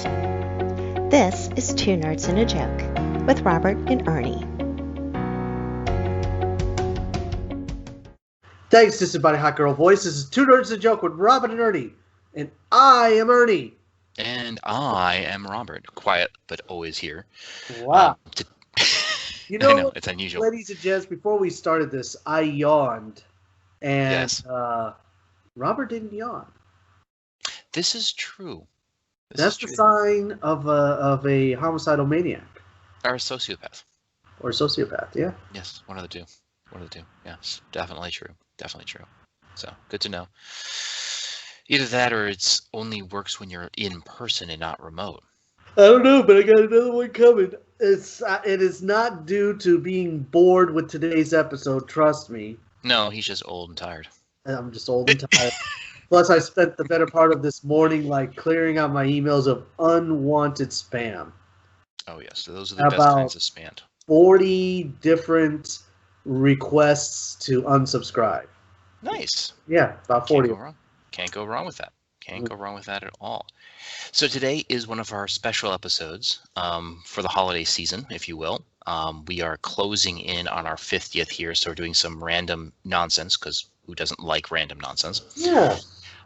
Boys. This is Two Nerds and a Joke with Robert and Ernie. Thanks, Disembodied Hot Girl Voice. This is Two Nerds and a Joke with Robert and Ernie. And I am Ernie. And I am Robert. Quiet, but always here. Wow. I know, it's unusual. Ladies and gents, before we started this, I yawned. And Yes. Robert didn't yawn. This is true. That's the sign of a homicidal maniac. Or a sociopath. Or a sociopath, yeah. Yes, one of the two. Yes, definitely true. So, good to know. Either that or it's only works when you're in person and not remote. I don't know, but I got another one coming. It is not due to being bored with today's episode, trust me. No, he's just old and tired. I'm just old and tired. Plus, I spent the better part of this morning clearing out my emails of unwanted spam. Oh, yes. So those are the best kinds of spam. 40 different requests to unsubscribe. Nice. Yeah, about 40. Can't go wrong with that. Can't go wrong with that at all. So today is one of our special episodes for the holiday season, if you will. We are closing in on our 50th here, so we're doing some random nonsense, because who doesn't like random nonsense? Yeah.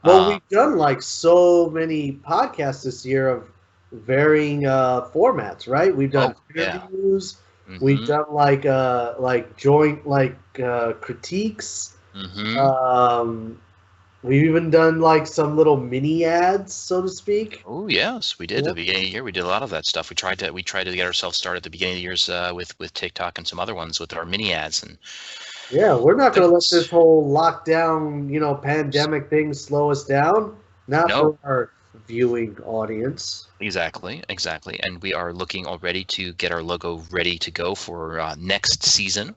Well, we've done so many podcasts this year of varying formats, right? We've done interviews. Yeah. Mm-hmm. We've done joint critiques. Mm-hmm. We've even done some little mini ads, so to speak. Oh yes, we did. At the beginning of the year, we did a lot of that stuff. We tried to get ourselves started at the beginning of the years with TikTok and some other ones with our mini ads. And yeah, we're not going to let this whole lockdown, pandemic thing slow us down. Not for our viewing audience. Exactly. And we are looking already to get our logo ready to go for next season.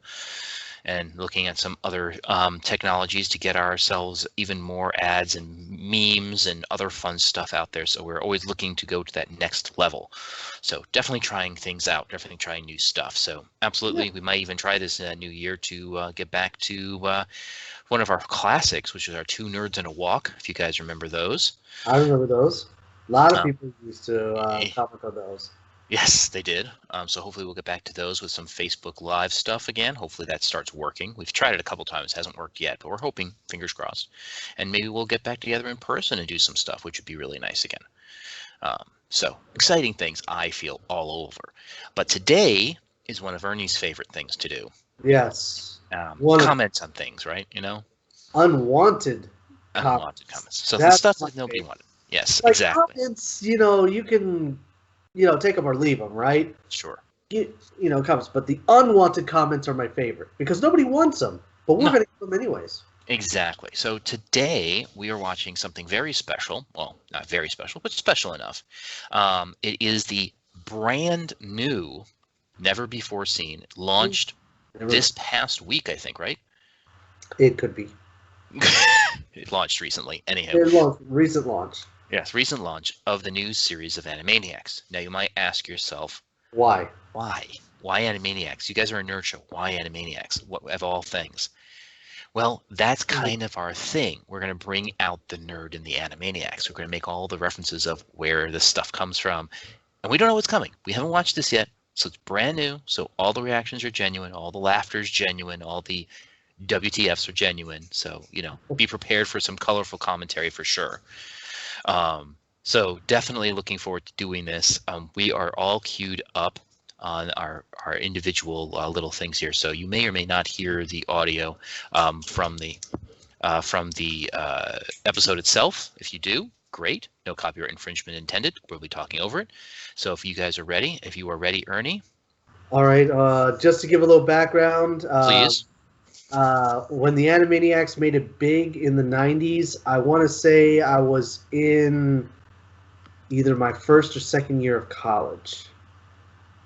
And looking at some other technologies to get ourselves even more ads and memes and other fun stuff out there. So we're always looking to go to that next level. So definitely trying things out, definitely trying new stuff. So absolutely, we might even try this new year to get back to one of our classics, which is our Two Nerds and a Walk, if you guys remember those. I remember those. A lot of people used to comment on those. Yes, they did. So hopefully we'll get back to those with some Facebook Live stuff again. Hopefully that starts working. We've tried it a couple times. It hasn't worked yet, but we're hoping, fingers crossed. And maybe we'll get back together in person and do some stuff, which would be really nice again. So exciting things, I feel, all over. But today is one of Ernie's favorite things to do. Yes. Comments on things, right? Unwanted comments. So the stuff that nobody wanted. Yes, exactly. Comments, you can... take them or leave them, right? Sure. Comments. But the unwanted comments are my favorite because nobody wants them, but we're going to give them anyways. Exactly. So today we are watching something very special. Well, not very special, but special enough. It is the brand new, never before seen, launched this past week, I think, right? It could be. It launched recently. Anyhow. Recent launch. Yes, recent launch of the new series of Animaniacs. Now, you might ask yourself, why? Why Animaniacs? You guys are a nerd show. Why Animaniacs? What of all things? Well, that's kind of our thing. We're going to bring out the nerd in the Animaniacs. We're going to make all the references of where this stuff comes from. And we don't know what's coming. We haven't watched this yet, so it's brand new. So all the reactions are genuine. All the laughter is genuine. All the WTFs are genuine. So, be prepared for some colorful commentary for sure. So definitely looking forward to doing this. We are all queued up on our individual little things here. So you may or may not hear the audio from the episode itself. If you do, great. No copyright infringement intended. We'll be talking over it. So if you guys are ready, Ernie. All right. Just to give a little background. Please. When the Animaniacs made it big in the 90s, I want to say I was in either my first or second year of college.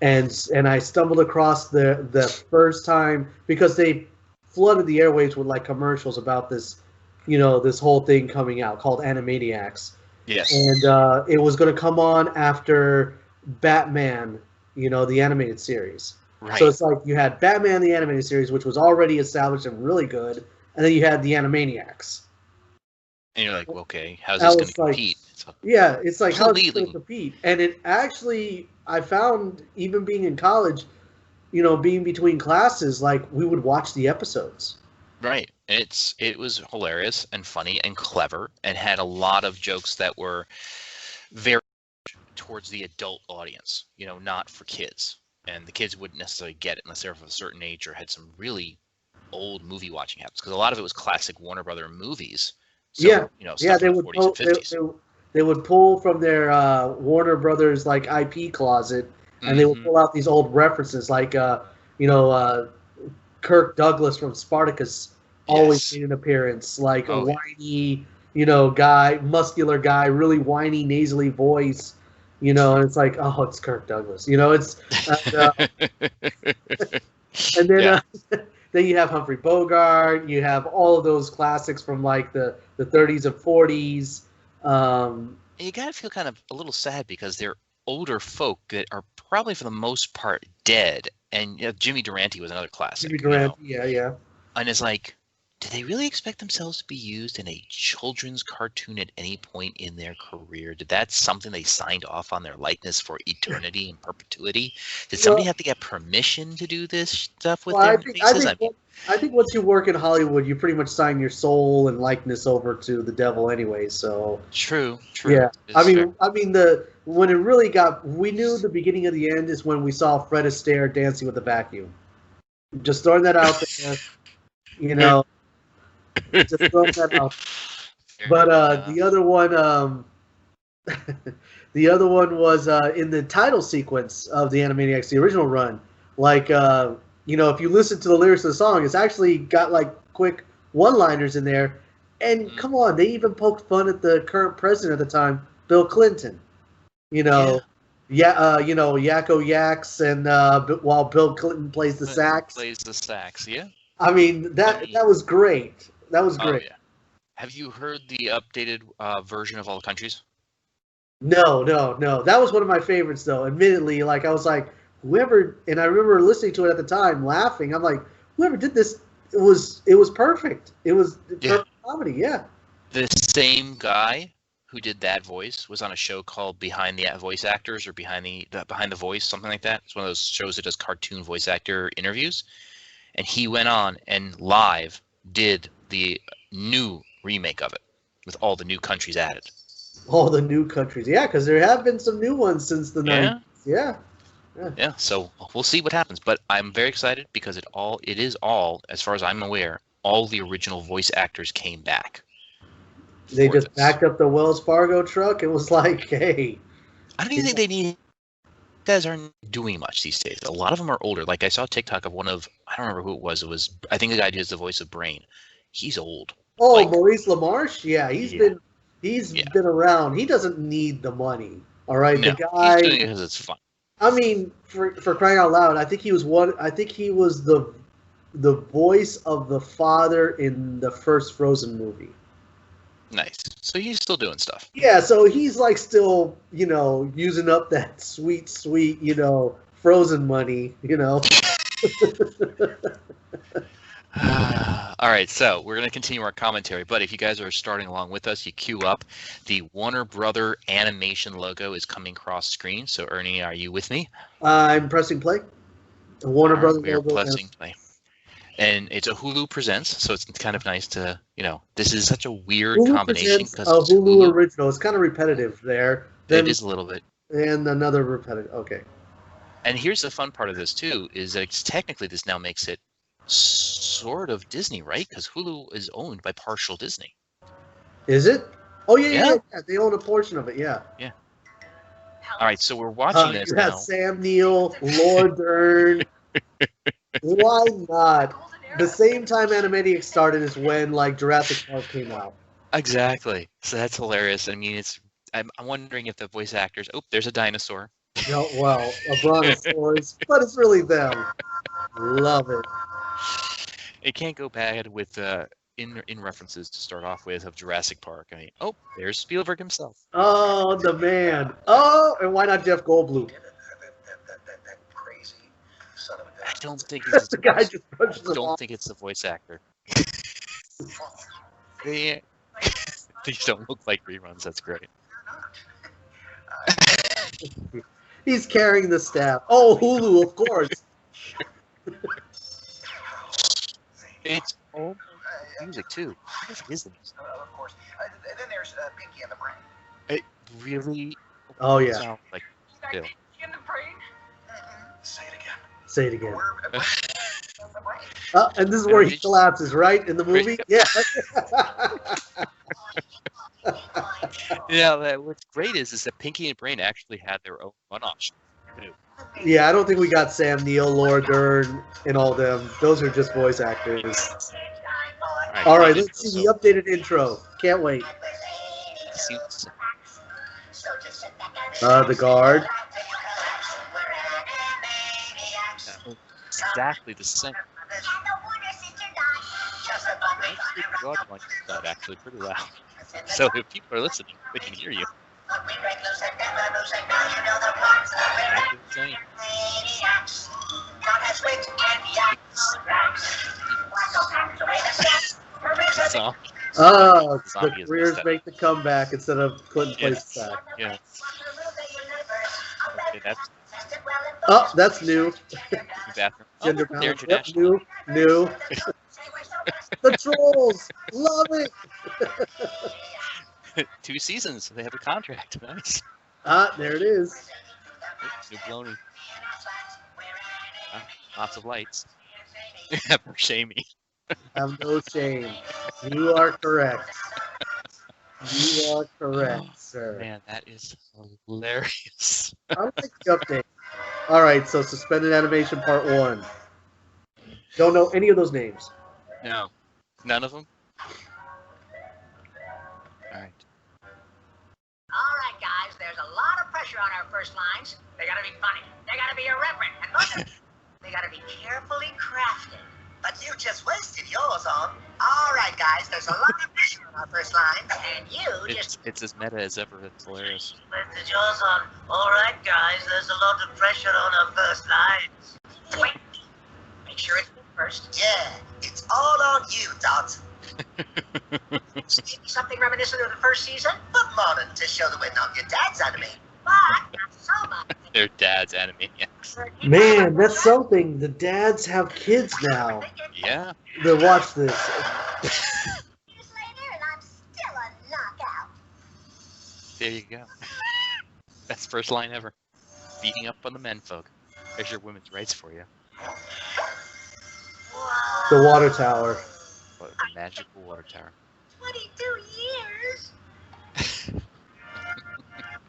And I stumbled across the first time, because they flooded the airwaves with commercials about this, this whole thing coming out called Animaniacs. Yes. And it was going to come on after Batman, the animated series. Right. So it's you had Batman the Animated Series, which was already established and really good, and then you had the Animaniacs. And you're like, okay, how's this going to compete? Yeah, it's like how is it going Completely. to compete? And it actually, I found even being in college, being between classes, like we would watch the episodes. Right. It was hilarious and funny and clever and had a lot of jokes that were very towards the adult audience, not for kids. And the kids wouldn't necessarily get it unless they're of a certain age or had some really old movie watching habits, because a lot of it was classic Warner Brother movies. Yeah, So, yeah, stuff from the 40s and 50s. they would pull from their Warner Brothers like IP closet, and they would Hmm. pull out these old references like you know uh, Kirk Douglas from Spartacus always Yes. made an appearance, like a Oh, yeah. whiny guy, muscular guy, really whiny nasally voice, and it's like, oh, it's Kirk Douglas, and then Yeah. then you have Humphrey Bogart. You have all of those classics from like the 30s and 40s. And you gotta feel kind of a little sad because they're older folk that are probably for the most part dead. And Jimmy Durante was another Jimmy classic, Durante, yeah, yeah. And it's like, do they really expect themselves to be used in a children's cartoon at any point in their career? Did that something they signed off on their likeness for eternity and perpetuity? Did somebody Well, have to get permission to do this stuff with well, their faces? I mean, I think once you work in Hollywood, you pretty much sign your soul and likeness over to the devil anyway. So true, true. yeah, This is fair. I mean the when it really got, we knew the beginning of the end is when we saw Fred Astaire dancing with the vacuum. Just throwing that out there, you know, just throwing that out. Fair But enough. the other one, the other one was in the title sequence of the Animaniacs, the original run. Like, if you listen to the lyrics of the song, it's actually got like quick one-liners in there. And Mm, come on, they even poked fun at the current president at the time, Bill Clinton. You yeah, know, Yakko Yaks, and while Bill Clinton plays the sax. plays the sax. Yeah. I mean, I that mean, that was great. That was oh great. yeah. Have you heard the updated version of all the countries? No, no, no. That was one of my favorites, though. Admittedly, like I was like, whoever, and I remember listening to it at the time, laughing. I'm like, whoever did this, it was perfect. It was Yeah. perfect comedy. Yeah. The same guy who did that voice was on a show called Behind the Voice Actors or Behind the Voice, something like that. It's one of those shows that does cartoon voice actor interviews. And he went on and live did the new remake of it with all the new countries added. All the new countries. Yeah, because there have been some new ones since the Yeah. 90s. Yeah. Yeah, so we'll see what happens, but I'm very excited because it is all, as far as I'm aware, all the original voice actors came back They for just this. backed up the Wells Fargo truck. It was like, hey. I don't even think they need guys aren't doing much these days. A lot of them are older. Like I saw TikTok of one of, I don't remember who it was. It was, I think the guy who does the voice of Brain. He's old. Oh, Like, Maurice LaMarche? Yeah, yeah, he's yeah. been around. He doesn't need the money. All right, No, the he's guy. doing it because it's fun. I mean, for crying out loud, I think he was one. I think he was the voice of the father in the first Frozen movie. Nice. So he's still doing stuff. Yeah, so he's like still, using up that sweet, sweet, Frozen money. All right, so we're going to continue our commentary, but if you guys are starting along with us, you queue up. The Warner Brother animation logo is coming across screen. So Ernie, are you with me? I'm pressing play. The Warner All right, Brothers we are logo. pressing play. And it's a Hulu Presents, so it's kind of nice to, this is such a weird Hulu combination presents because a it's Hulu Hulu. original. It's kind of repetitive there. It Then is a little bit. and another repetitive. Okay. And here's the fun part of this too, is that it's technically this now makes it sort of Disney, right? Because Hulu is owned by partial Disney. Is it? Oh yeah, Yeah. They own a portion of it. Yeah. Yeah. All right, so we're watching this You had now. Sam Neill, Laura Dern. Why not? The same time Animaniacs started is when like Jurassic Park came out. Exactly. So that's hilarious. I mean, I'm wondering if the voice actors. Oh, there's a dinosaur. Well, a brontosaurus, but it's really them. Love it. It can't go bad with in references to start off with of Jurassic Park. I mean, oh, there's Spielberg himself. Oh, the man. Oh, and why not Jeff Goldblum? I don't think it's The guy just punches him don't off. think it's the voice actor. These don't look like reruns. That's great. He's carrying the staff. Oh, Hulu, of course. It's all music too. What is this? Of course. Then there's Pinky and the Brain. It really Oh, yeah. sounds like Bill. Pinky and the Brain? Say it again. Say it again. We're the Brain. And this is where he collapses, right? In the movie? Yeah. Yeah, what's great is that Pinky and Brain actually had their own one-off show too. Yeah, I don't think we got Sam Neill, Laura Dern, and all them. Those are just voice actors. All right, let's see the updated intro. Can't wait. Suits. The guard. Exactly the same. That actually pretty loud. So if people are listening, they can hear you. The careers make the comeback instead of Clinton plays it back. Yeah. Okay, That's new. bathroom. Gender They're balance. Yep, international. new. The trolls. Love it. 2 seasons. They have a contract. Nice. There it is. New baloney. Lots of lights. Never shame me. Have no shame. You are correct. You are correct, sir. Man, that is hilarious. I like the update. All right, so suspended animation part 1. Don't know any of those names. No. None of them? Alright. Alright, guys, there's a lot of pressure on our first lines. They gotta be funny. They gotta be irreverent. And most of them, they gotta be carefully crafted. But you just wasted yours on. Alright, guys, there's a lot of pressure on our first line. And you just It's as meta as ever. It's hilarious. wasted yours on. Alright, guys, there's a lot of pressure on our first lines. Wait. Make sure it's me first. Yeah, it's all on you, Dot. Something reminiscent of the first season, But modern to show the way on your dad's anime. but not so much. Their dad's Animaniacs. Man, that's something. The dads have kids now Yeah. that watch this. Years later, and I'm still a knockout. There you go. Best first line ever. Beating up on the men folk. There's your women's rights for you. The water tower. What a magical water tower. 22 years.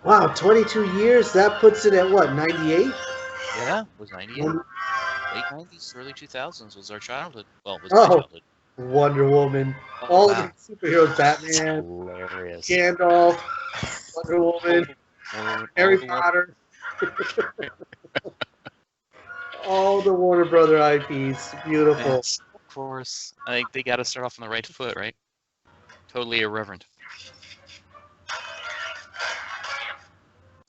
Wow, 22 years? That puts it at what, 98? Yeah, it was 98. Wonder, Late 90s, early 2000s was our childhood. Well, it was Oh. my childhood. Wonder Woman. Oh, All wow. the superheroes, That's Batman, hilarious. Gandalf, Wonder Woman, Harry All the Potter. All the Warner Brother IPs. Beautiful. Yes, of course. I think they got to start off on the right foot, right? Totally irreverent.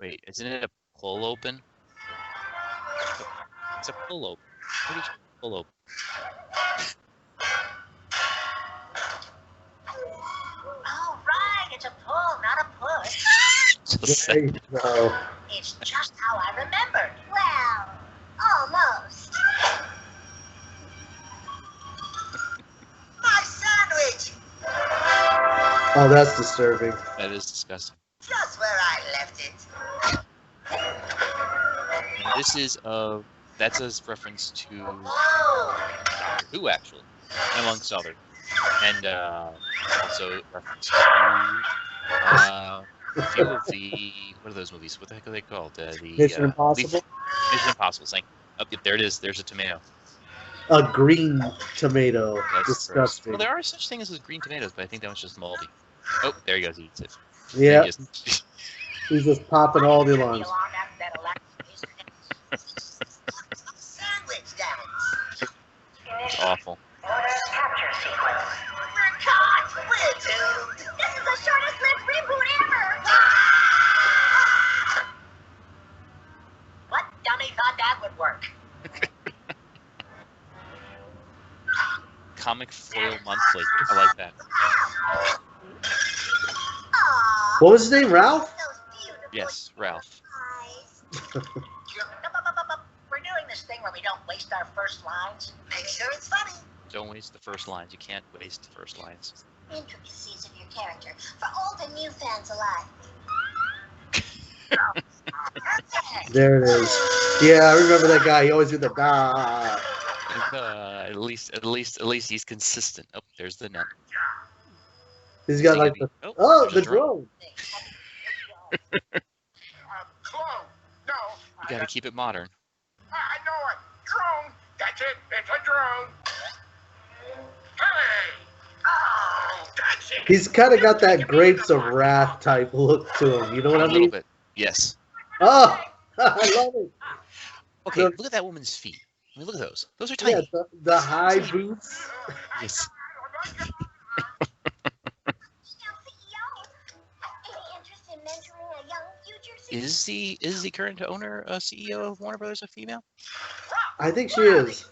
Wait, isn't it a pull open? It's a pull open. Pretty sure it's a pull open. Oh, right, it's a pull, not a push. Just There you go. It's just how I remembered. Well, almost. My sandwich! Oh, that's disturbing. that is disgusting. Just where I left it. And this is that's a reference to Whoa! Doctor Who, actually, amongst others, and also reference to a few of the what are those movies? What the heck are they called? The Mission Impossible? Mission Impossible. Thank you. Oh, there it is. There's a tomato. A green tomato. That's Disgusting. Well, there are such things as green tomatoes, but I think that one's just moldy. Oh, there he goes. He eats it. Yeah, He just- he's just popping all the alarms. Sandwich dance. It's awful. Capture sequence. We're caught. We're doomed. This is the shortest lived reboot ever. What dummy thought that would work? Comic Foil Monthly. I like that. Aw, What was his name? Ralph? those beautiful Yes, Ralph. eyes. We're doing this thing where we don't waste our first lines. Make sure it's funny. Don't waste the first lines. You can't waste the first lines. Intricacies of your character for old and new fans alike. There it is. Yeah, I remember that guy. He always did the da. At least he's consistent. Oh, there's the net. He's got like the there's the a drone. drone. Clone. No. You got to keep it modern. I know it. Drone. That's it. It's a drone. Hey. Oh, that's it. He's kind of got that Grapes of Wrath type look to him. You know what I A little mean? bit. Yes. Oh, I love it. Okay, The- look at that woman's feet. I mean, look at those. Those are Yeah, tiny. the high boots. Yes. Now, CEO, any interest in mentoring a young future CEO? Is the current owner, CEO of Warner Brothers, a female? I think she is.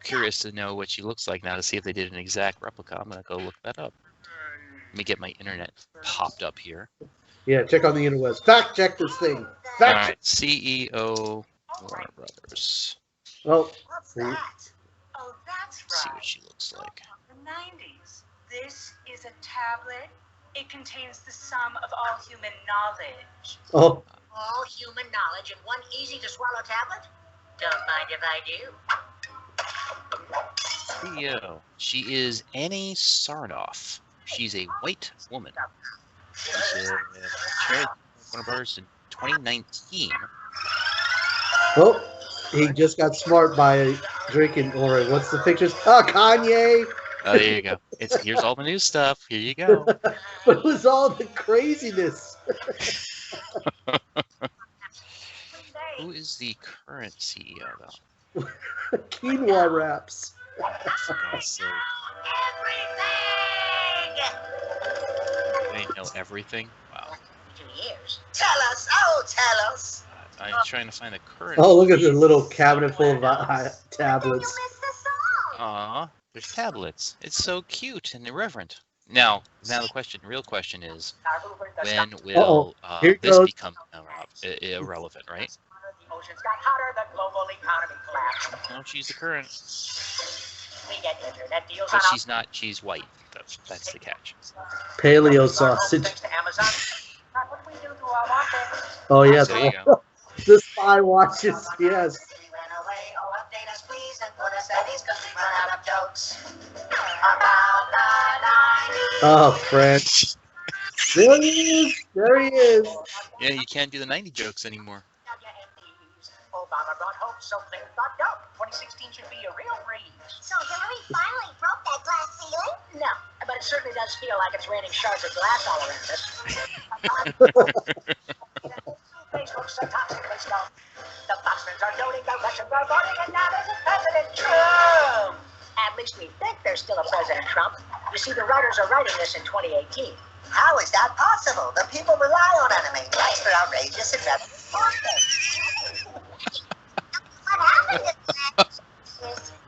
Curious to know what she looks like now to see if they did an exact replica. I'm gonna go look that up. Let me get my internet popped up here. Yeah, check on the interwebs. Fact check this thing. All Fact right, CEO Warner Brothers. Oh, What's that? Oh, that's Let's see right. what she looks like. The 90s. This is a tablet. It contains the sum of all human knowledge. oh, All human knowledge in one easy-to-swallow tablet? Don't mind if I do. CEO. She is Annie Sarnoff. She's a white woman. She's chair of Warner Brothers in 2019. oh, he just got smart by drinking. Or what's the pictures? Oh, Kanye. Oh, there you go. Here's all the new stuff. Here you go. But it was all the craziness. Who is the current CEO though? Quinoa wraps. For God's sake, Everything! they know everything. Wow. 2 years. Tell us. Oh, tell us. I'm trying to find the current. Oh, look at the little cabinet full of You tablets. missed the song. Aw, there's tablets. It's so cute and irreverent. Now the question, real question is, when will Here this goes. become irrelevant, right? The oceans got hotter, the global economy collapsed. No, she's the current. We get internet deals But on she's not. She's white. That's the catch. Paleo sausage. Thanks to Amazon. Not what we do to our watches. Oh, yes. There you go. The spy watches. Yes. We went away. Oh, update us, please, and put us at ease, because we run out of jokes. About the 90s. Oh, French. There he is. There he is. Yeah, you can't do the 90 jokes anymore. WMDs. Obama brought hope, so things got dope. 2016 should be a real breeze. So Hillary finally broke that glass ceiling? No, but it certainly does feel like it's raining shards of glass all around us. Facebook's so toxically stuffed. The Foxmans are doting, the Russians are voting, and now there's a President Trump. At least we think there's still a President Trump. You see, the writers are writing this in 2018. How is that possible? The people rely on Animaniacs for outrageous and relevant content. What happened to that?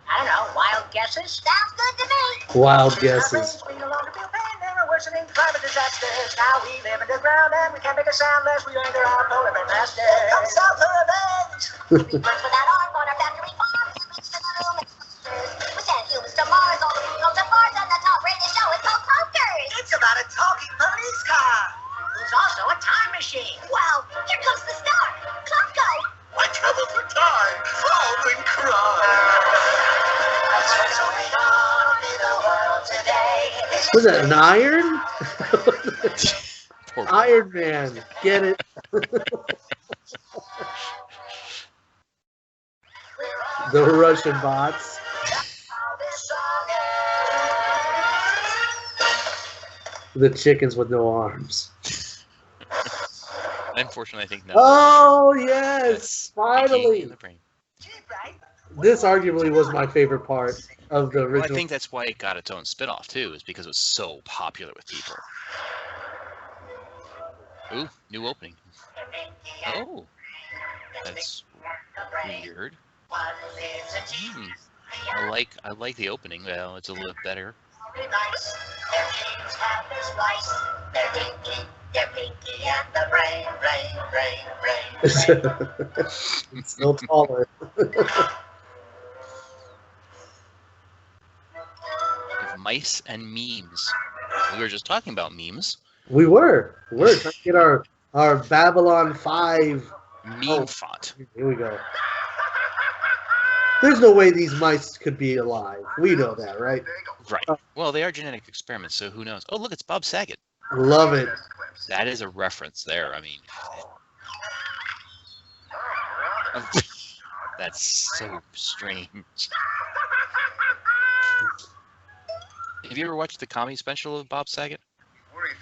I don't know, wild guesses? Sounds good to me. Wild Our guesses. brains, we no longer feel pain, there are worsening climate disasters. Now we live underground and we can't make a sound unless we anger our polar bear masters. Come south for revenge. We burn without arms on our factory farms. Humans to the moon. We send humans to Mars. All the food goes to Mars. And the top rated show is called Punkers. It's about a talking police car. Who's also a time machine. Wow, here comes the star. Klopko. I travel through time, solving crime. That's what's going on in the world today. Was that an iron? Poor Iron Man. Get it? The Russian bots. The chickens with no arms. Unfortunately, I think no. Oh, yes. Pinky in Finally. the brain. This arguably was my favorite part of the Well, I original. think that's why it got its own spin-off too, is because it was so popular with people. Ooh, new opening. Oh, that's weird. Hmm. I like the opening. Well, it's a little better. Their jeans have their splice. They're dinky, they're pinky, and the brain, brain, It's still taller. Mice and memes. We were just talking about memes. We're trying to get our Babylon 5 Meme font. Here we go. There's no way these mice could be alive. We know that, right? Right. Well, they are genetic experiments, so who knows? Oh, look, it's Bob Saget. Love it. That is a reference there. I mean, that's so strange. Have you ever watched the comedy special of Bob Saget?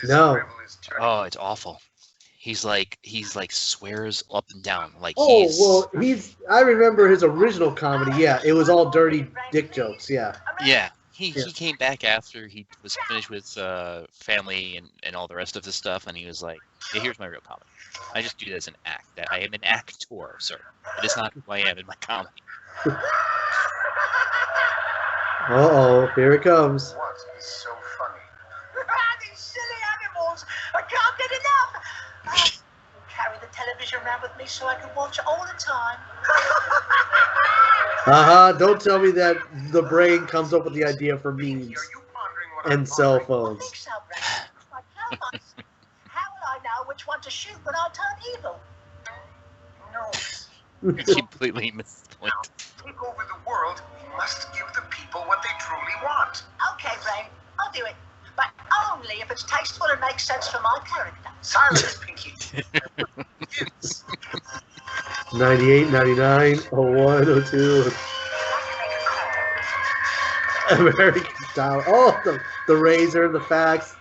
No. Oh, it's awful. He's like swears up and down. Like Oh, well, I remember his original comedy. Yeah, it was all dirty dick jokes. Yeah. Yeah. He came back after he was finished with Family and all the rest of the stuff, and he was like, hey, here's my real comedy. I just do it as an act. I am an actor, sir. It is not who I am in my comedy. Uh-oh, here it comes. What is so funny? These silly animals! I can't get enough! I carry the television around with me so I can watch it all the time. Don't tell me that the brain comes up with the idea for memes Are you pondering what I'm and cell I phones. think so, Brad. Like, how will I know which one to shoot when I turn evil? No. You completely missed the point. Take over the world. We must give the people what they truly want. Okay, Brain, I'll do it. But only if it's tasteful and makes sense for my character. Silence, Pinky. Kids. 98, 99, 01, 02. American style. Oh, the razor, the fax,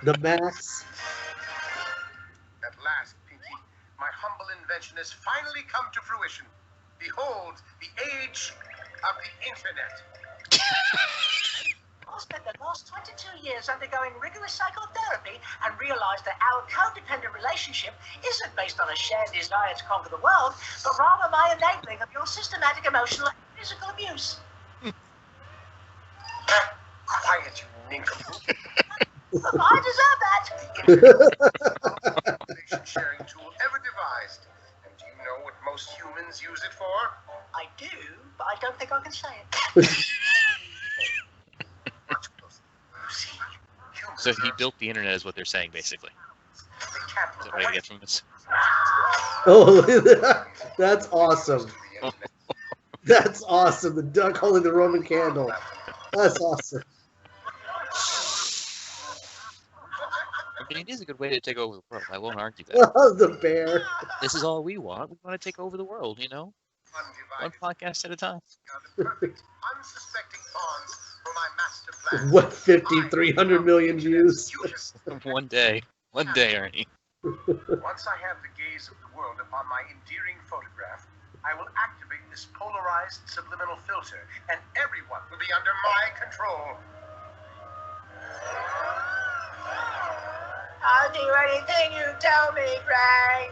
the max. At last, Pinky, my humble invention has finally come to fruition. Behold, the age of the internet. I spent the last 22 years undergoing rigorous psychotherapy and realized that our codependent relationship isn't based on a shared desire to conquer the world, but rather my enabling of your systematic emotional and physical abuse. Quiet, you nincompoop. I deserve that. Information sharing tool ever devised. And do you know what most humans use it for? I do, but I don't think I can say it. Watch closely. You see, humans So he are- built the internet, is what they're saying, basically. They can't Is that look what I away get from this? Oh, look at that. That's awesome. from the internet. That's awesome. The duck holding the Roman candle. That's awesome. I mean, it is a good way to take over the world. I won't argue that. The bear. This is all we want. We want to take over the world, you know? One Undivided podcast at a time. are the perfect, unsuspecting pawns for my master plan. What, 50, 300 million views? One day. One day, Ernie. Once I have the gaze of the world upon my endearing photograph, I will activate this polarized subliminal filter, and everyone will be under my control. I'll do anything you tell me, Brain.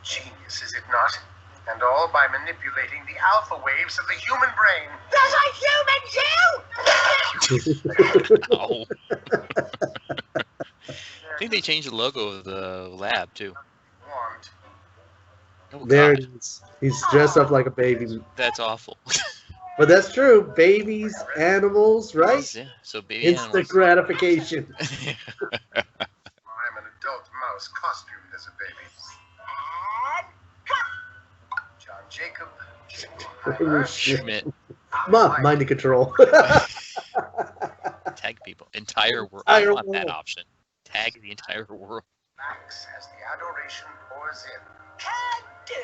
Genius, is it not? And all by manipulating the alpha waves of the human brain. There's a human too! Ow. I think they changed the logo of the lab, too. Want. Oh, There God. it is. He's dressed up like a baby. That's awful. But that's true. Babies, animals, right? Yeah, so baby Instant animals. gratification. I'm an adult mouse costumed as a baby. And cut! John Jacob. Oh, shit. Schmidt, Mind control. tag people. Entire world. I Entire want that world. option. Tag the entire world. Max as the adoration pours in. Can do!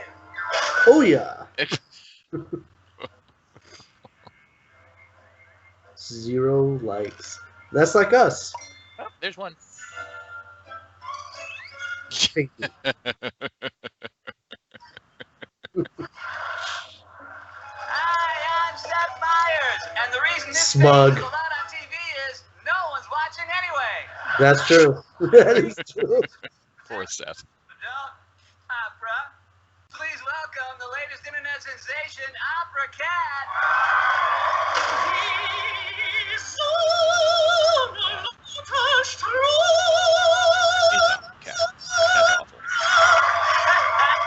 Oh, yeah. 0 likes. That's like us. Oh, there's one. Thank you. Hi, I'm Seth Meyers, and the reason this Smug. thing is allowed on TV is no one's watching anyway. That's true. That is true. Poor Seth. Adult opera. Please welcome the latest internet sensation, Opera Cat. Cat. Cat's awful.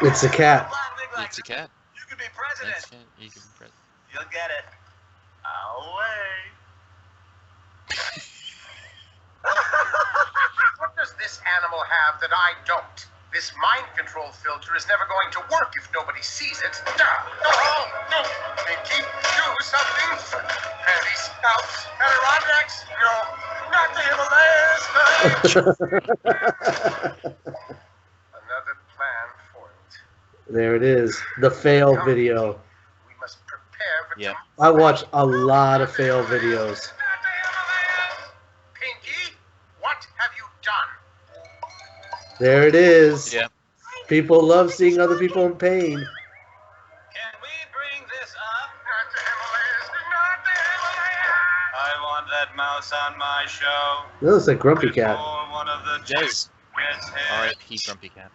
It's a cat. It's a cat. You could be president. That's it. You can press. You'll get it. I'll wait. What does this animal have that I don't? This mind control filter is never going to work if nobody sees it. No, Pinky, do something. Heavy Alps, Adirondacks, no, not the Himalayas. Another plan foiled. There it is. The fail video. We must prepare for Yep. I watch a lot of fail videos. Pinky, what have you done? There it is. Yeah. People love seeing other people in pain. Can we bring this up? Not the Himalayas, not the Himalayas. I want that mouse on my show. That looks like Grumpy Cat. Before one of the Yes. gets hit. R.I.P. Grumpy Cat.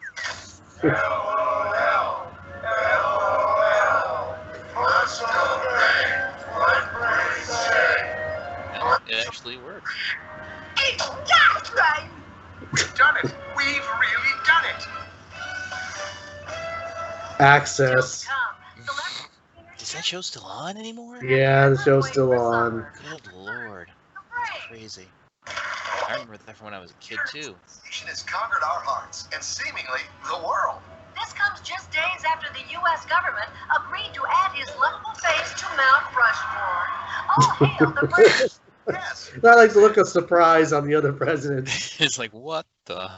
What's the brain? What brain say? Yeah, it actually works. It's gas rain! We've done it. We've really done it. Access. Is that show still on anymore? Yeah, the show's still on. Good lord. That's crazy. I remember that from when I was a kid too. Nation has conquered our hearts and seemingly the world. This comes just days after the U.S. government agreed to add his lovable face to Mount Rushmore. Oh, hail the birds! Yes. I like the look of surprise on the other presidents. It's like, what the?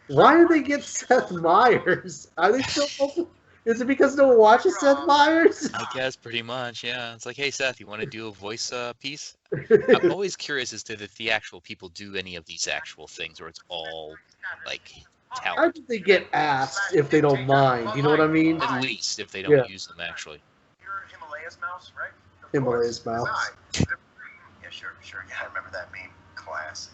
Why did they get Seth Meyers? Are they still open? Is it because no one watches Seth Meyers? I guess pretty much, yeah. It's like, hey Seth, you want to do a voice piece? I'm always curious as to if the actual people do any of these actual things, or it's all like I talent. think they get asked if they don't mind. You know what I mean? At least if they don't Yeah. use them actually. You're Himalayas mouse, right? Of Himalayas course. mouse. Yeah, sure. Yeah, I remember that meme. Classic.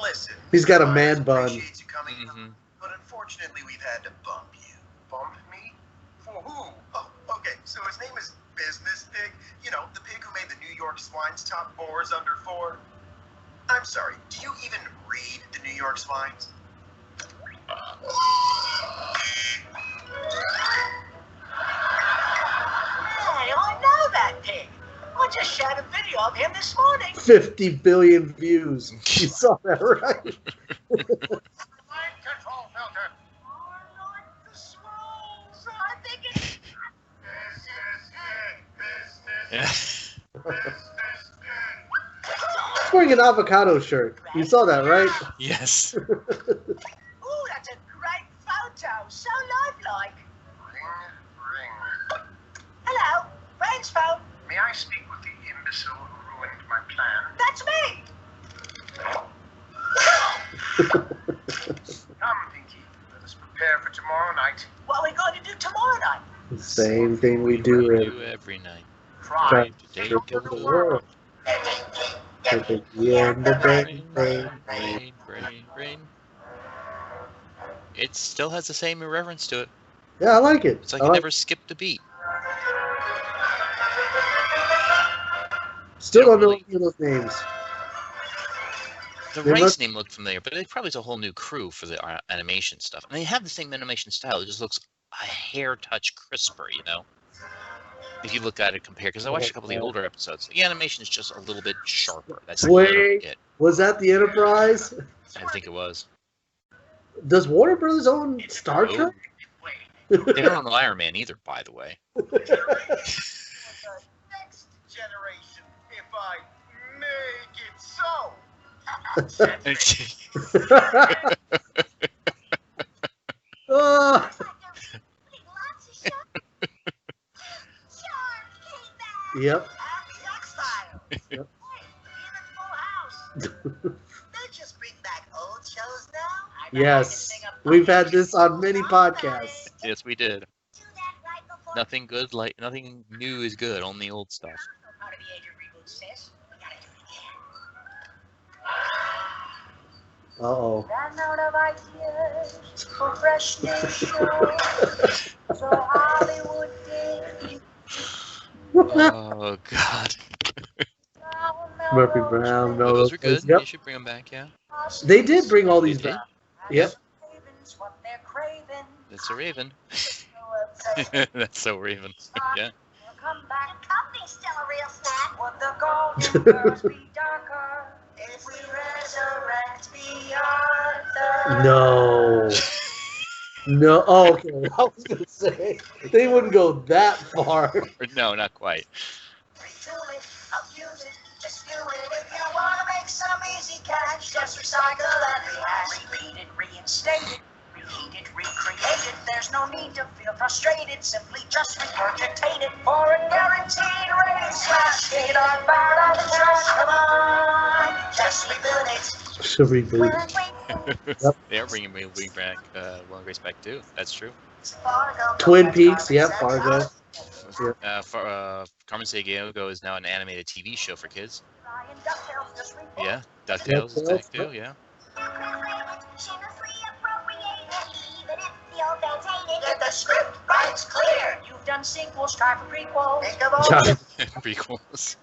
Listen. He's got a man bun. Appreciate you coming, Mhm. but unfortunately we've had to bump you. Bump me? For who? Oh, okay. So his name is Business Pig. You know, the pig who made the New York Swine's top 4s under 4. I'm sorry. Do you even read the New York Swines? Hey, I know that pig. I just shot a video of him this morning. 50 billion views. You saw that, right? Mind control filter. I like the swirls. I think it's... Business pig. Business. Yeah. Business pig. He's wearing an avocado shirt. You saw that, right? Yes. Ooh, that's a great photo. So lifelike. Ring. Hello, Frank's phone. May I speak with the imbecile who ruined my plan? That's me. Come, Pinky. Let us prepare for tomorrow night. What are we going to do tomorrow night? Same thing we do Do it. every night. Try To take Take over over the world. At the end of the day. Brain. It still has the same irreverence to it. Yeah, I like it. It's like I it like- never skipped a beat. Still don't know really- any of those names. The They race must- name looked familiar, but it probably is a whole new crew for the animation stuff. And they have the same animation style. It just looks a hair touch crisper, you know? If you look at it compared, because I watched a couple of the older episodes, the animation is just a little bit sharper. That's all I Wait. get. Was that the Enterprise? I think it was. Does Warner Brothers own Star Oh. Trek? They don't own Iron Man either, by the way. Next generation, if I make it so. Ah, yep. Yep. They just bring back old shows now. Yes. We've had this on many podcasts. Yes, we did. Nothing good, like nothing new is good. Only old stuff. Part of the age of reboot, sis. We gotta do it again. Uh-oh. Ran out of ideas for fresh new shows. So Hollywood did. Oh God. Murphy Brown, no. Those were good. Yep. You should bring them back, yeah. They did bring all these They did. back. Yep. What they're craving. That's a raven. That's so raven. Yeah. Come back. The company's still a real snack. Would the golden girls be darker if we resurrect the Arthur? No. No. Oh, okay. I was gonna say they wouldn't go that far. No, not quite. Retool it, abuse it, just do it. If you want to make some easy cash, just recycle and rehash. Repeat it, reinstate it, reheat it, recreate it. There's no need to feel frustrated, simply just regurgitate it for a guaranteed rating slash. Get it on board on the trash, come on, just reboot it. Should reboot. Yep. They're bringing me back, Will and Grace back too. That's true. Twin Peaks, yep, Fargo. Carmen Sandiego is now an animated TV show for kids. Ryan DuckTales just reboot. Yeah, DuckTales is back too. Yeah. Shamelessly appropriated, even if the old fans hate it. Get the script right, it's clear. You've done sequels, try for prequels. Think of all Yeah. Prequels.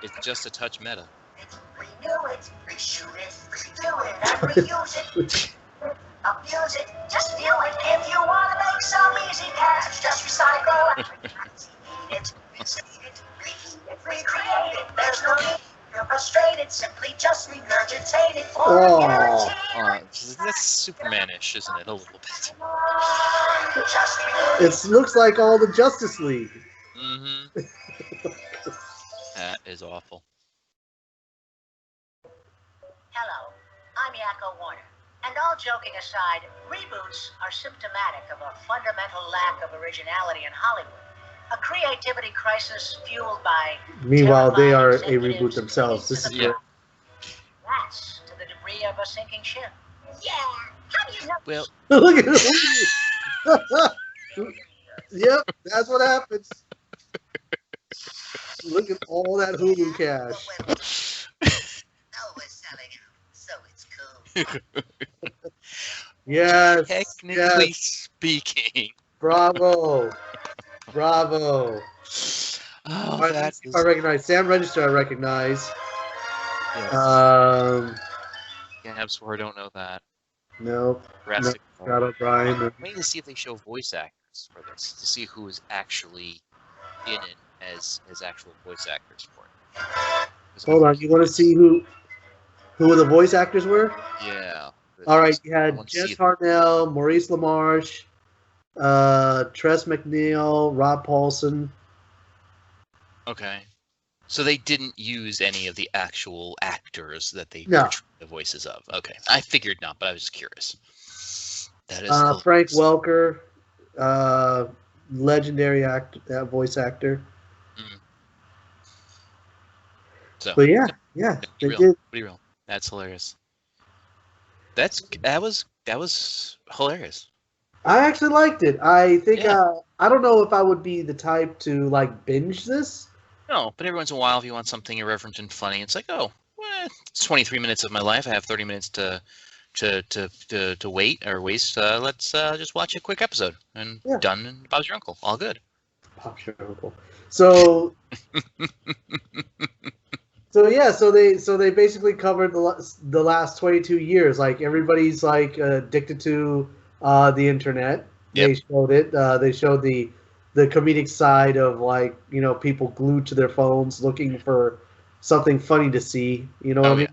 It's just a touch meta. Renew it, reshoot it, redo it, and reuse it. Abuse it, just view it. If you want to make some easy cash, just recycle and reheat it, restate it, reheat it, recreate it. There's no need. You're frustrated, simply just regurgitate it for a guarantee. That's Superman-ish, isn't it? A little bit. Just renew It looks like all the Justice League. Mm-hmm. That is awful. Hello, I'm Yakko Warner. And all joking aside, reboots are symptomatic of a fundamental lack of originality in Hollywood. A creativity crisis fueled by... Meanwhile, they are a terrifying reboot executives themselves. This is Yeah. That's to the degree of a sinking ship. Yeah. How do you know? Well, look at it. Yep, that's what happens. Look at all that Hulu cash. Oh, we're selling out, so it's cool. Yes. technically Yes. speaking. Bravo. Bravo. Oh, I that is... recognize Sam Register. I recognize. Yes. Yeah, I'm sorry, I don't know that. no. Jurassic Scott Park. O'Brien. I'm waiting to see if they show voice actors for this, to see who is actually in it as actual voice actors for it. 'Cause Hold on. You want to see who the voice actors were? Yeah. All right. You I had want to see Jess it. Hartnell, Maurice LaMarche, Tress MacNeille, Rob Paulson. Okay. So they didn't use any of the actual actors that they No. portrayed the voices of. Okay. I figured not, but I was just curious. That is Frank hilarious. Welker, legendary voice actor. So, But yeah, they real. did. Pretty real. That's hilarious. That was hilarious. I actually liked it. I think Yeah. I don't know if I would be the type to like binge this. No, but every once in a while, if you want something irreverent and funny, it's like, oh, well, it's 23 minutes of my life. I have 30 minutes to wait or waste. Let's just watch a quick episode and Yeah. done. And Bob's your uncle. All good. Pop your uncle. So so they basically covered the last 22 years. Like everybody's like addicted to the internet. Yep. They showed it. They showed the comedic side of like people glued to their phones looking for something funny to see. You know what I mean?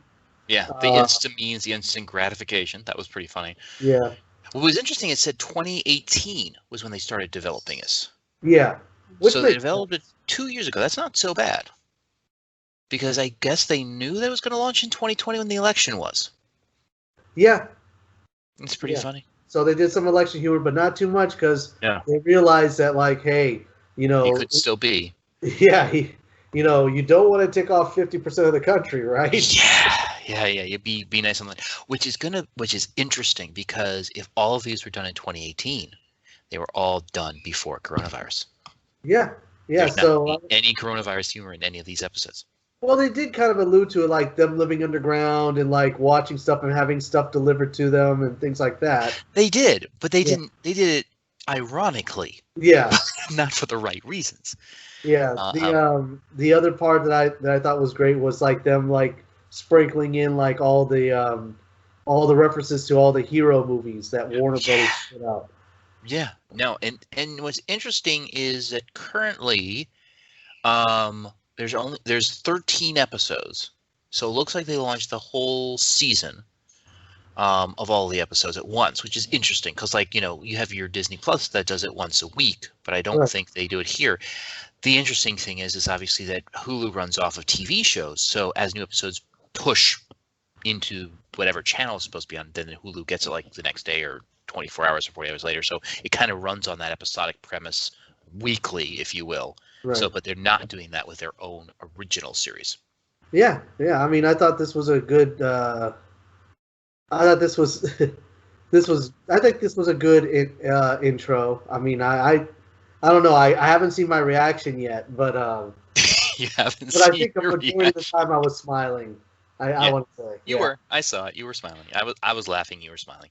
Yeah, the instant means the instant gratification. That was pretty funny. Yeah. What was interesting, it said 2018 was when they started developing this. Yeah. So they developed it 2 years ago. That's not so bad. Because I guess they knew that it was going to launch in 2020 when the election was. Yeah. It's pretty Yeah. funny. So they did some election humor, but not too much because Yeah. they realized that, like, hey, It could still be. yeah, you don't want to tick off 50% of the country, right? Yeah. You be nice on that. Which is interesting because if all of these were done in 2018, they were all done before coronavirus. Yeah. There's So, not any coronavirus humor in any of these episodes. well, they did kind of allude to it, like them living underground and like watching stuff and having stuff delivered to them and things like that. They did, but they Yeah. didn't. They did it ironically, Yeah. not for the right reasons. Yeah. The other part that I thought was great was like them like sprinkling in like all the references to all the hero movies that Warner Brothers put out. Yeah, no, and what's interesting is that currently, there's 13 episodes, so it looks like they launched the whole season, of all the episodes at once, which is interesting because, like, you have your Disney Plus that does it once a week, but I don't Right. think they do it here. The interesting thing is obviously that Hulu runs off of TV shows, so as new episodes push into whatever channel it's supposed to be on, then Hulu gets it like the next day or 24 hours or 40 hours later. So it kind of runs on that episodic premise weekly, if you will. Right. So, but they're not doing that with their own original series. Yeah. I mean, I thought this was a good. I thought this was, I think this was a good intro. I mean, I don't know. I haven't seen my reaction yet, but You haven't but I seen think the your majority of the reaction. time I was smiling. I want to say You yeah. were. I saw it. You were smiling. I was laughing. You were smiling.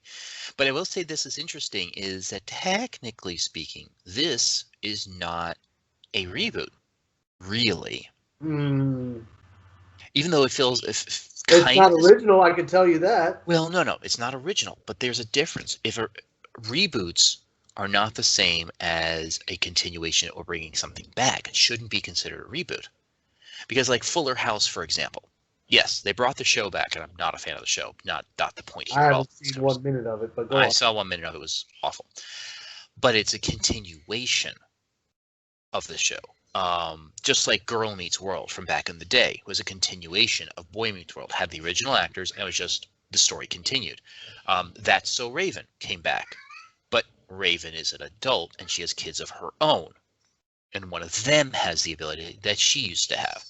But I will say this is interesting: is that technically speaking, this is not a reboot, really. Mm, Even though it feels it's kind not of. original. I can tell you that. Well, no, it's not original, but there's a difference. If reboots are not the same as a continuation or bringing something back, it shouldn't be considered a reboot. Because, like Fuller House, for example, yes, they brought the show back, and I'm not a fan of the show. Not the point here I at all. haven't seen 1 minute of it, but go I on. saw 1 minute of it. It was awful, but it's a continuation of the show. Just like Girl Meets World from back in the day was a continuation of Boy Meets World. Had the original actors, and it was just the story continued. That's So Raven came back, but Raven is an adult and she has kids of her own, and one of them has the ability that she used to have.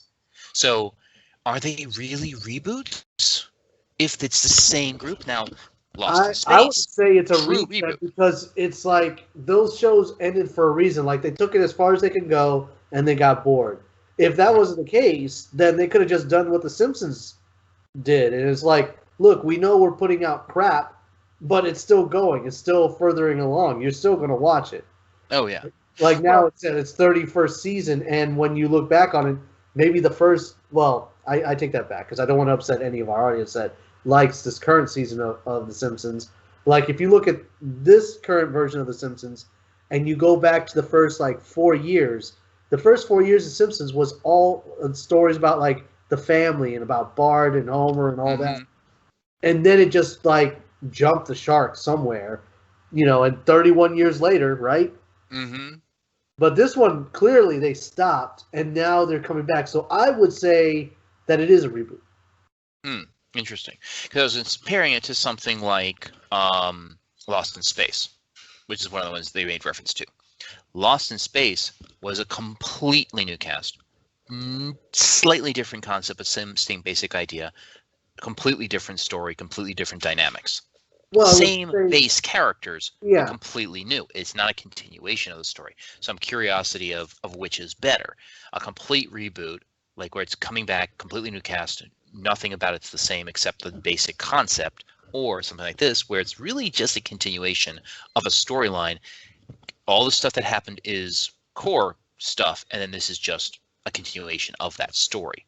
So, are they really reboots? If it's the same group now, Lost in I would Space. say it's a True reset reboot. because it's like those shows ended for a reason. Like they took it as far as they could go and they got bored. If that wasn't the case, then they could have just done what The Simpsons did. And it's like, look, we know we're putting out crap, but it's still going. It's still furthering along. You're still going to watch it. Oh yeah. Like now it's at its 31st season, and when you look back on it, maybe the first. Well, I take that back because I don't want to upset any of our audience that likes this current season of The Simpsons. Like if you look at this current version of The Simpsons, and you go back to the first like 4 years, the first 4 years of Simpsons was all stories about like the family and about Bart and Homer and all that, and then it just like jumped the shark somewhere, and 31 years later, right? Mm-hmm. But this one, clearly they stopped, and now they're coming back. So I would say that it is a reboot. Interesting. Because it's comparing it to something like Lost in Space, which is one of the ones they made reference to. Lost in Space was a completely new cast. Slightly different concept, but same basic idea. Completely different story, completely different dynamics. Well, Same base characters, Yeah. but completely new. It's not a continuation of the story. So I'm curiosity of which is better. A complete reboot, like where it's coming back, completely new cast, nothing about it's the same except the basic concept, or something like this, where it's really just a continuation of a storyline. All the stuff that happened is core stuff, and then this is just a continuation of that story.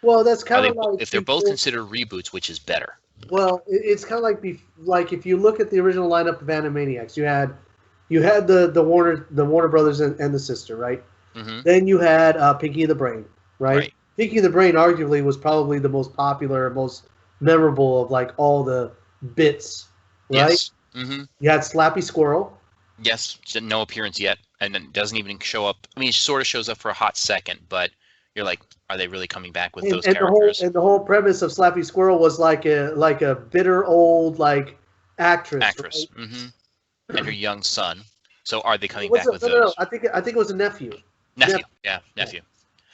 Well, that's kind of like If they're both considered reboots, which is better? Well, it's kind of like if you look at the original lineup of Animaniacs, you had the Warner Brothers and the sister, right? Mm-hmm. Then you had Pinky the Brain, right? Right. Pinky the Brain arguably was probably the most popular, most memorable of like all the bits, right? Yes. Mm-hmm. You had Slappy Squirrel. Yes. No appearance yet, and then doesn't even show up. I mean, it sort of shows up for a hot second, but you're like, are they really coming back with those characters? The whole premise of Slappy Squirrel was like a bitter old like actress. Actress. Right? Mm-hmm. And her young son. So are they coming What's back with those? I think it was a nephew. Nephew. Yeah, nephew.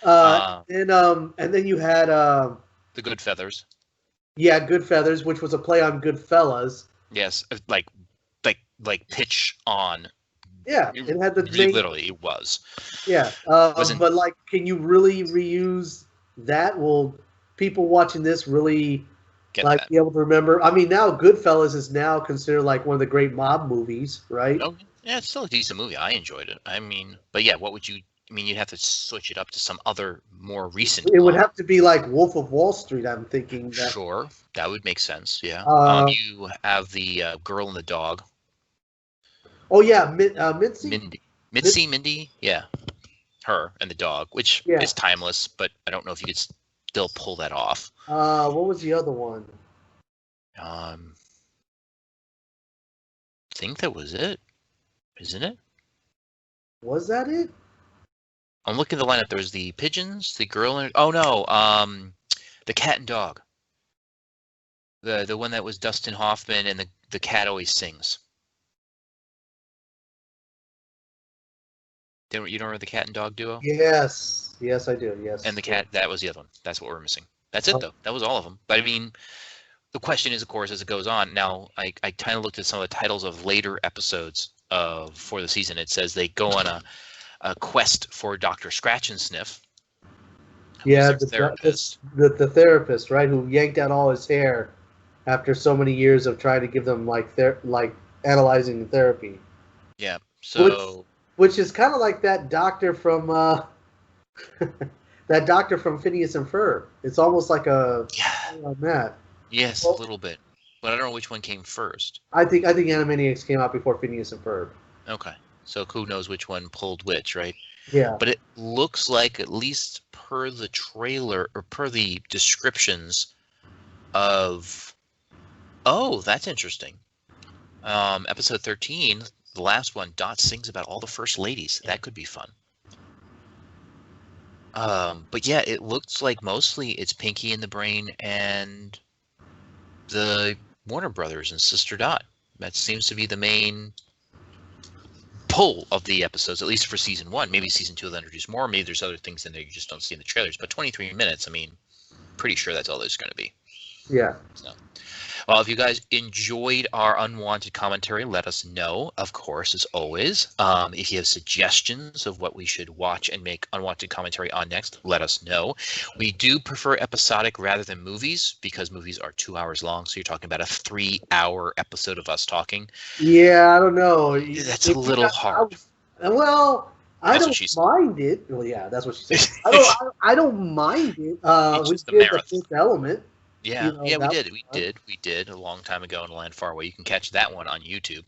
And then you had The Good Feathers. Yeah, Good Feathers, which was a play on Goodfellas. Yes, like pitch on. Yeah, it had the name. Literally, it was. Yeah, but like, can you really reuse that? Will people watching this really that. be able to remember? I mean, now Goodfellas is now considered like one of the great mob movies, right? Oh, yeah, it's still a decent movie. I enjoyed it. I mean, but yeah, what would you I mean, you'd have to switch it up to some other more recent. It would plot. have to be like Wolf of Wall Street. I'm thinking that. Sure, that would make sense. Yeah. Uh, You have the girl and the dog. Oh yeah, Mitzi. Mindy. Yeah, her and the dog, which Yeah. is timeless. But I don't know if you could still pull that off. What was the other one? I think that was it, isn't it? Was that it? I'm looking at the lineup. There was the pigeons, the girl, and oh no, the cat and dog. The one that was Dustin Hoffman and the cat always sings. You don't remember the cat and dog duo? Yes, I do. Yes. And the cat, that was the other one. That's what we're missing. That's it though. That was all of them. But I mean, the question is, of course, as it goes on. Now, I kind of looked at some of the titles of later episodes for the season. It says they go on a quest for Dr. Scratch and Sniff. Yeah, the therapist. The therapist, right, who yanked out all his hair after so many years of trying to give them like analyzing therapy. Yeah. So. Which is kind of like that doctor from that doctor from Phineas and Ferb. It's almost like a on that. Yes, a little bit, but I don't know which one came first. I think Animaniacs came out before Phineas and Ferb. Okay, so who knows which one pulled which, right? Yeah. But it looks like, at least per the trailer or per the descriptions of, oh, that's interesting. Episode 13, the last one, Dot sings about all the first ladies. That could be fun. But yeah, it looks like mostly it's Pinky and the Brain and the Warner Brothers and Sister Dot. That seems to be the main pull of the episodes, at least for season 1. Maybe season 2 will introduce more. Maybe there's other things in there you just don't see in the trailers. But 23 minutes, I mean, pretty sure that's all there's going to be. Yeah. So, well, if you guys enjoyed our Unwanted commentary, let us know, of course, as always. If you have suggestions of what we should watch and make Unwanted commentary on next, let us know. We do prefer episodic rather than movies, because movies are 2 hours long, so you're talking about a 3-hour episode of us talking. Yeah, I don't know. That's a little hard. I don't mind it. Well, yeah, that's what she said. I don't mind it. We did the Fifth Element. Yeah, we did a long time ago in a land far away. You can catch that one on YouTube,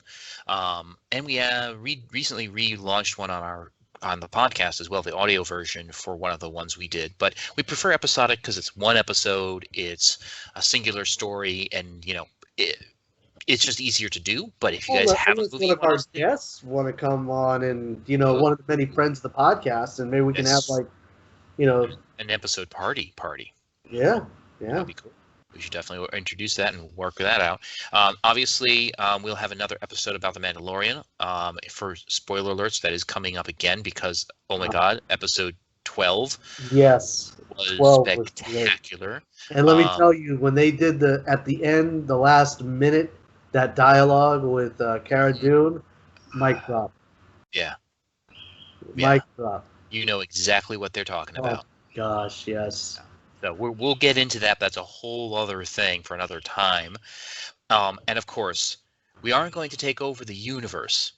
and we recently relaunched one on the podcast as well, the audio version for one of the ones we did. But we prefer episodic because it's one episode, it's a singular story, and it's just easier to do. But if you guys have a movie, one of our guests want to come on, and one of the many friends of the podcast, and maybe we can have an episode party. Yeah, that'd be cool. We should definitely introduce that and work that out. Obviously, we'll have another episode about The Mandalorian. For spoiler alerts, that is coming up again because, oh my God, episode 12 was spectacular. And let me tell you, when they did at the end, the last minute, that dialogue with Cara Dune, mic drop. Yeah. Mic drop. You know exactly what they're talking about. Gosh, yes. So we'll get into that. That's a whole other thing for another time. And of course, we aren't going to take over the universe,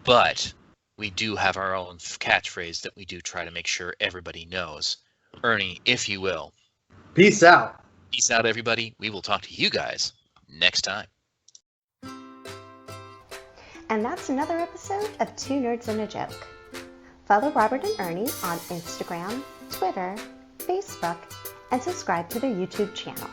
but we do have our own catchphrase that we do try to make sure everybody knows. Ernie, if you will. Peace out. Peace out, everybody. We will talk to you guys next time. And that's another episode of Two Nerds and a Joke. Follow Robert and Ernie on Instagram, Twitter, Facebook, and subscribe to their YouTube channel.